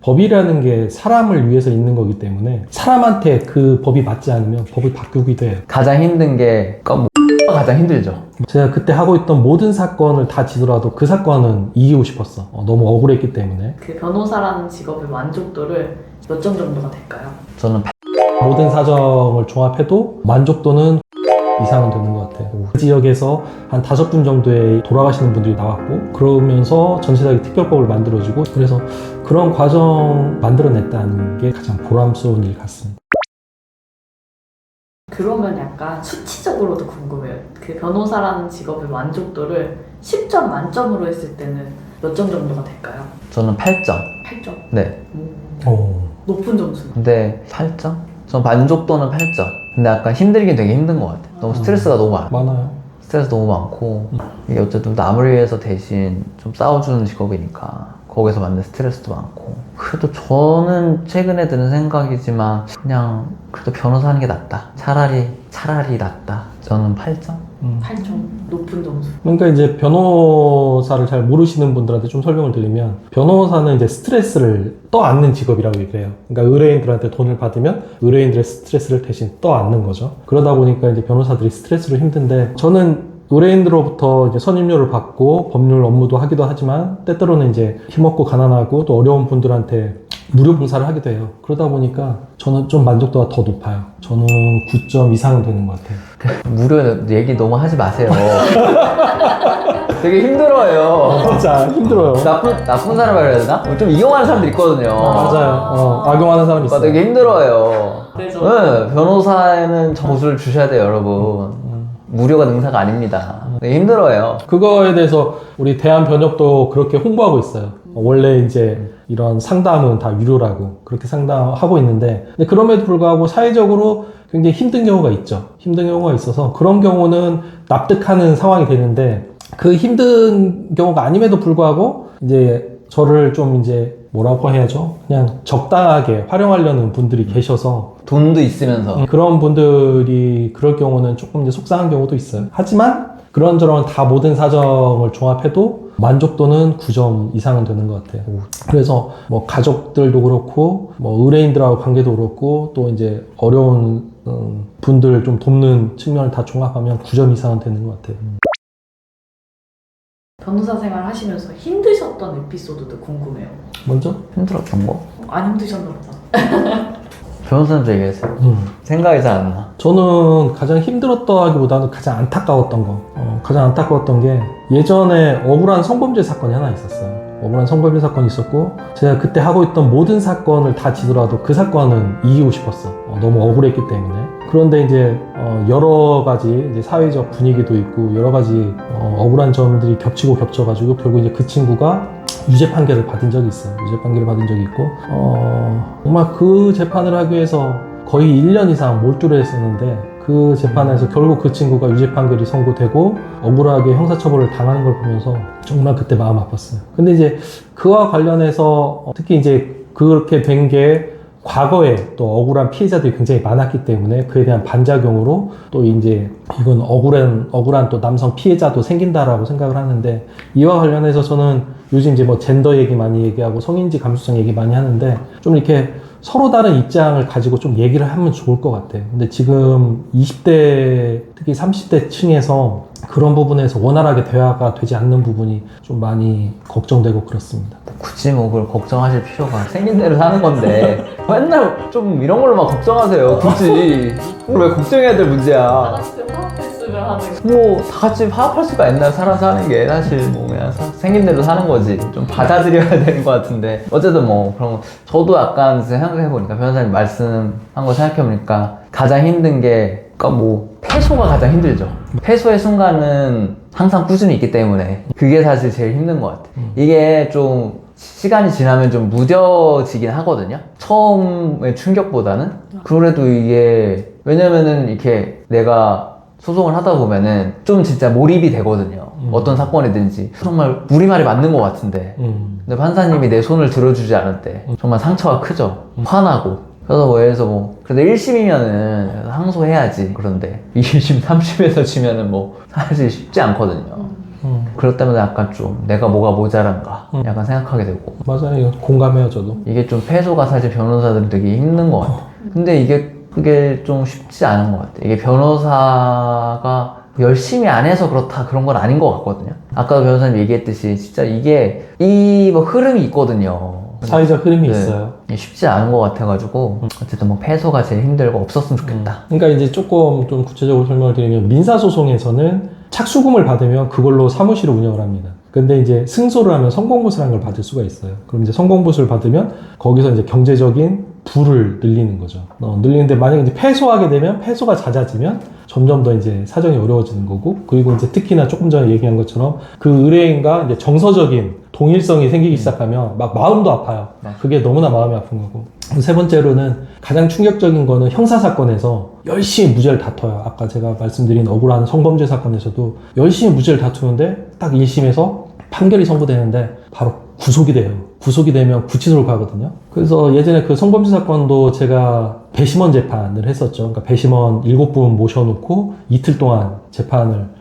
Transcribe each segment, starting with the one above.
법이라는 게 사람을 위해서 있는 거기 때문에 사람한테 그 법이 맞지 않으면 법을 바꾸기도 해요. 가장 힘든 게 가장 힘들죠. 제가 그때 하고 있던 모든 사건을 다 지더라도 그 사건은 이기고 싶었어. 너무 억울했기 때문에. 그 변호사라는 직업의 만족도를 몇 점 정도가 될까요? 저는 모든 사정을 종합해도 만족도는 이상은 되는 것 같아요. 그 지역에서 한 5분 정도의 돌아가시는 분들이 나왔고, 그러면서 전시사기 특별법을 만들어주고, 그래서 그런 과정 만들어냈다는 게 가장 보람스러운 일 같습니다. 그러면 약간 수치적으로도 궁금해요. 그 변호사라는 직업의 만족도를 10점 만점으로 했을 때는 몇 점 정도가 될까요? 저는 8점. 8점. 네. 높은 점수. 근데 8점? 전 만족도는 8점. 근데 약간 힘들긴 되게 힘든 것 같아요. 너무 스트레스가 너무 많아요. 스트레스 너무 많고 이게 어쨌든 남을 위해서 대신 좀 싸워주는 직업이니까 거기서 받는 스트레스도 많고. 그래도 저는 최근에 드는 생각이지만 그냥 그래도 변호사 하는 게 낫다. 차라리 낫다. 저는 8점? 8점. 높은 점수. 그러니까 이제 변호사를 잘 모르시는 분들한테 좀 설명을 드리면, 변호사는 이제 스트레스를 떠안는 직업이라고 얘기를 해요. 그러니까 의뢰인들한테 돈을 받으면 의뢰인들의 스트레스를 대신 떠안는 거죠. 그러다 보니까 이제 변호사들이 스트레스로 힘든데, 저는 의뢰인들로부터 이제 선임료를 받고 법률 업무도 하기도 하지만, 때때로는 이제 힘없고 가난하고 또 어려운 분들한테 무료 봉사를 하기도 해요. 그러다 보니까 저는 좀 만족도가 더 높아요. 저는 9점 이상은 되는 것 같아요. 무료 얘기 너무 하지 마세요. 되게 힘들어요. 진짜 힘들어요. 나쁜 사람이라 해야 되나? 좀 이용하는 사람들 있거든요. 맞아요. 악용하는 사람 있어요. 되게 힘들어요. 그래서 네, 변호사에는 점수를 주셔야 돼요, 여러분. 무료가 능사가 아닙니다. 되게 힘들어요. 그거에 대해서 우리 대한변협도 그렇게 홍보하고 있어요. 원래 이제 이런 상담은 다 유료라고 그렇게 상담하고 있는데, 근데 그럼에도 불구하고 사회적으로 굉장히 힘든 경우가 있죠. 힘든 경우가 있어서 그런 경우는 납득하는 상황이 되는데, 그 힘든 경우가 아님에도 불구하고 이제 저를 좀 이제 뭐라고 해야죠? 그냥 적당하게 활용하려는 분들이 계셔서, 돈도 있으면서. 그런 분들이 그럴 경우는 조금 이제 속상한 경우도 있어요. 하지만 그런저런 다 모든 사정을 종합해도 만족도는 9점 이상은 되는 것 같아요. 그래서 뭐 가족들도 그렇고 뭐 의뢰인들하고 관계도 그렇고 또 이제 어려운 분들 좀 돕는 측면을 다 종합하면 9점 이상은 되는 것 같아요. 변호사 생활 하시면서 힘드셨던 에피소드도 궁금해요. 먼저? 힘들었던 거? 안 힘드셨나 보다. 변호사님도 얘기했어요. 생각이 잘 안 나. 저는 가장 힘들었다기보다는 가장 안타까웠던 거. 가장 안타까웠던 게, 예전에 억울한 성범죄 사건이 하나 있었어요. 억울한 성범죄 사건이 있었고, 제가 그때 하고 있던 모든 사건을 다 지더라도 그 사건은 이기고 싶었어. 너무 억울했기 때문에. 그런데 이제 여러 가지 이제 사회적 분위기도 있고 여러 가지 억울한 점들이 겹치고 겹쳐가지고 결국 이제 그 친구가 유죄 판결을 받은 적이 있어요. 유죄 판결을 받은 적이 있고, 정말 그 재판을 하기 위해서 거의 1년 이상 몰두를 했었는데, 그 재판에서 결국 그 친구가 유죄 판결이 선고되고 억울하게 형사처벌을 당하는 걸 보면서 정말 그때 마음 아팠어요. 근데 이제 그와 관련해서 특히 이제 그렇게 된 게 과거에 또 억울한 피해자들이 굉장히 많았기 때문에 그에 대한 반작용으로 또 이제 이건 억울한 또 남성 피해자도 생긴다라고 생각을 하는데, 이와 관련해서 저는 요즘 이제 뭐 젠더 얘기 많이 얘기하고 성인지 감수성 얘기 많이 하는데, 좀 이렇게 서로 다른 입장을 가지고 좀 얘기를 하면 좋을 것 같아요. 근데 지금 20대, 특히 30대 층에서 그런 부분에서 원활하게 대화가 되지 않는 부분이 좀 많이 걱정되고 그렇습니다. 굳이 뭐 그걸 걱정하실 필요가, 생긴 대로 사는 건데 맨날 좀 이런 걸로 막 걱정하세요. 굳이 그걸 왜 걱정해야 될 다 문제야. 같이 화합했으면 하는 뭐 다 같이 화합할 수가 있나? 사는 게 사실 뭐 그냥 생긴 대로 사는 거지. 좀 받아들여야 되는 것 같은데, 어쨌든 뭐 그런 거. 저도 약간 생각해보니까, 변호사님 말씀한 거 생각해보니까 가장 힘든 게, 그러니까 뭐 패소가 가장 힘들죠. 패소의 순간은 항상 꾸준히 있기 때문에 그게 사실 제일 힘든 것 같아요. 이게 좀 시간이 지나면 좀 무뎌지긴 하거든요. 처음의 충격보다는. 그래도 이게, 왜냐면은 이렇게 내가 소송을 하다 보면은 좀 진짜 몰입이 되거든요. 어떤 사건이든지. 정말 우리 말이 맞는 것 같은데. 근데 판사님이 내 손을 들어주지 않을 때 정말 상처가 크죠. 화나고. 그래서 뭐 예를 들어서 뭐 그래도 1심이면은 항소해야지. 그런데 2심, 3심에서 지면은 뭐 사실 쉽지 않거든요. 그럴 때마다 약간 좀 내가 뭐가 모자란가 약간 생각하게 되고 맞아요. 이거 공감해요, 저도. 이게 좀 패소가 사실 변호사들은 되게 힘든 것 같아. 근데 그게 좀 쉽지 않은 것 같아. 이게 변호사가 열심히 안 해서 그렇다 그런 건 아닌 것 같거든요. 아까 변호사님 얘기했듯이 진짜 이게 뭐 흐름이 있거든요. 사회적 흐름이 네. 있어요. 이게 쉽지 않은 것 같아가지고 어쨌든 뭐 패소가 제일 힘들고 없었으면 좋겠다. 그러니까 이제 조금 좀 구체적으로 설명을 드리면 민사소송에서는 착수금을 받으면 그걸로 사무실을 운영을 합니다. 근데 이제 승소를 하면 성공보수라는 걸 받을 수가 있어요. 그럼 이제 성공보수를 받으면 거기서 이제 경제적인 부를 늘리는 거죠. 늘리는데 만약에 이제 패소하게 되면 패소가 잦아지면 점점 더 이제 사정이 어려워지는 거고, 그리고 이제 특히나 조금 전에 얘기한 것처럼 그 의뢰인과 이제 정서적인 동일성이 생기기 시작하면 막 마음도 아파요. 그게 너무나 마음이 아픈 거고. 세 번째로는 가장 충격적인 거는 형사사건에서 열심히 무죄를 다퉈요. 아까 제가 말씀드린 억울한 성범죄 사건에서도 열심히 무죄를 다투는데 딱 1심에서 판결이 선고되는데 바로 구속이 돼요. 구속이 되면 구치소를 가거든요. 그래서 예전에 그 성범죄 사건도 제가 배심원 재판을 했었죠. 그러니까 배심원 7분 모셔놓고 이틀 동안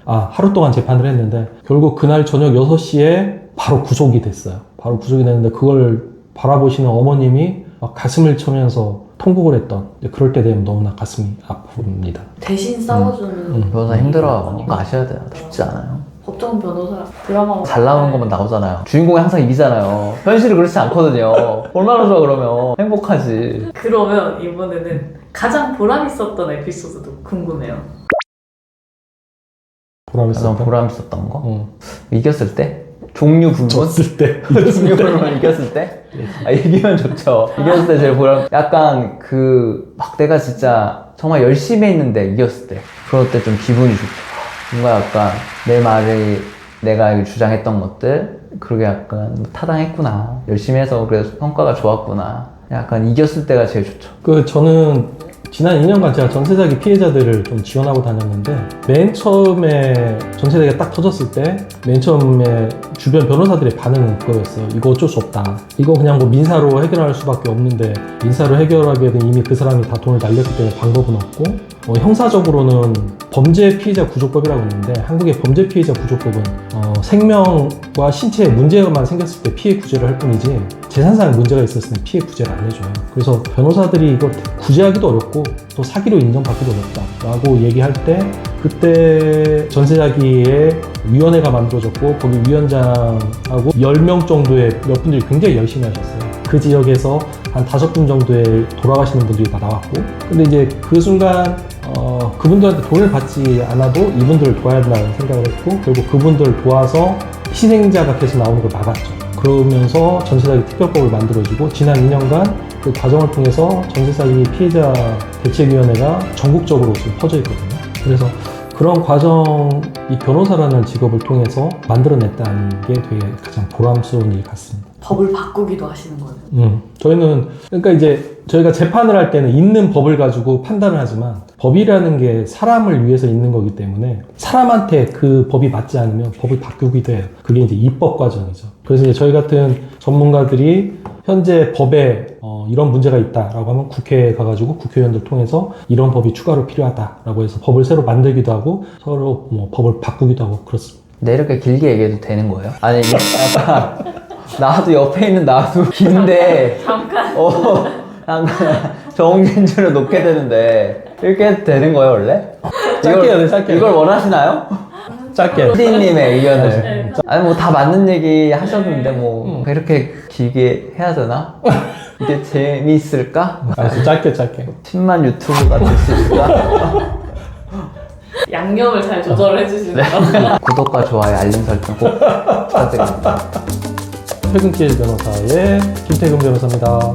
하루 동안 재판을 했는데 결국 그날 저녁 6시에 바로 구속이 됐어요. 바로 구속이 됐는데 그걸 바라보시는 어머님이 막 가슴을 쳐면서 통곡을 했던, 그럴 때 되면 너무나 가슴이 아픕니다. 대신 싸워주는 변호사 힘들어요. 그거 아셔야 돼요. 쉽지 않아요. 법정 변호사 드라마 잘 나오는 것만 나오잖아요. 주인공이 항상 이기잖아요. 현실은 그렇지 않거든요. 얼마나 좋아 그러면. 행복하지. 그러면 이번에는 가장 보람 있었던 에피소드도 궁금해요. 보람 가장 있었던? 보람 있었던 거? 이겼을 때? 종류 분분? 졌을 때. 종류 분분 이겼을 때? 이기면 좋죠. 이겼을 때 제일 보람. 약간 막 내가 진짜 정말 열심히 했는데 이겼을 때. 그럴 때 좀 기분이 좋죠. 뭔가 약간 내 말이 내가 주장했던 것들 그러게 약간 타당했구나, 열심히 해서 그래서 성과가 좋았구나, 약간 이겼을 때가 제일 좋죠. 저는 지난 2년간 제가 전세사기 피해자들을 좀 지원하고 다녔는데, 맨 처음에 전세사기가 딱 터졌을 때 맨 처음에 주변 변호사들의 반응은 그거였어요. 이거 어쩔 수 없다. 이거 그냥 뭐 민사로 해결할 수밖에 없는데, 민사로 해결하게 되면 이미 그 사람이 다 돈을 날렸기 때문에 방법은 없고, 형사적으로는 범죄 피해자 구조법이라고 있는데, 한국의 범죄 피해자 구조법은 생명과 신체에 문제만 생겼을 때 피해 구제를 할 뿐이지 재산상의 문제가 있었을 때 피해 구제를 안 해줘요. 그래서 변호사들이 이거 구제하기도 어렵고 또 사기로 인정받기도 어렵다라고 얘기할 때, 그때 전세사기에 위원회가 만들어졌고 거기 위원장하고 10명 정도의 몇 분들이 굉장히 열심히 하셨어요. 그 지역에서 한 5분 정도의 돌아가시는 분들이 다 나왔고, 근데 이제 그 순간 그분들한테 돈을 받지 않아도 이분들을 도와야 된다는 생각을 했고, 결국 그분들을 도와서 희생자가 계속 나오는 걸 막았죠. 그러면서 전세사기 특별법을 만들어지고, 지난 2년간 그 과정을 통해서 전세사기 피해자 대책위원회가 전국적으로 지금 퍼져 있거든요. 그래서 그런 과정, 이 변호사라는 직업을 통해서 만들어냈다는 게 되게 가장 보람스러운 일 같습니다. 법을 바꾸기도 하시는 거예요. 저희는, 그러니까 이제 저희가 재판을 할 때는 있는 법을 가지고 판단을 하지만, 법이라는 게 사람을 위해서 있는 거기 때문에 사람한테 그 법이 맞지 않으면 법을 바꾸기도 해요. 그게 이제 입법 과정이죠. 그래서 이제 저희 같은 전문가들이 현재 법에 이런 문제가 있다라고 하면 국회에 가가지고 국회의원들 통해서 이런 법이 추가로 필요하다라고 해서 법을 새로 만들기도 하고 서로 법을 바꾸기도 하고 그렇습니다. 근데 이렇게 길게 얘기해도 되는 거예요? 아니 약간 나도 옆에 있는 나도 긴데 잠깐. 약간 정진주를 놓게 되는데 이렇게 해도 되는 거예요 원래? 짧게 해야 돼, 짧게. 이걸 원하시나요? 짧게. PD님의 의견을. 네. 아니 뭐 다 맞는 얘기 하셨는데 뭐 이렇게 길게 해야 되나? 이게 재미있을까? 알았어, 짧게. 10만 유튜브가 될 수 있을까? 양념을 잘 조절해 주시는 것 같아요. 구독과 좋아요, 알림 설정 꼭 부탁드립니다. 퇴근길 변호사의 김태근 변호사입니다.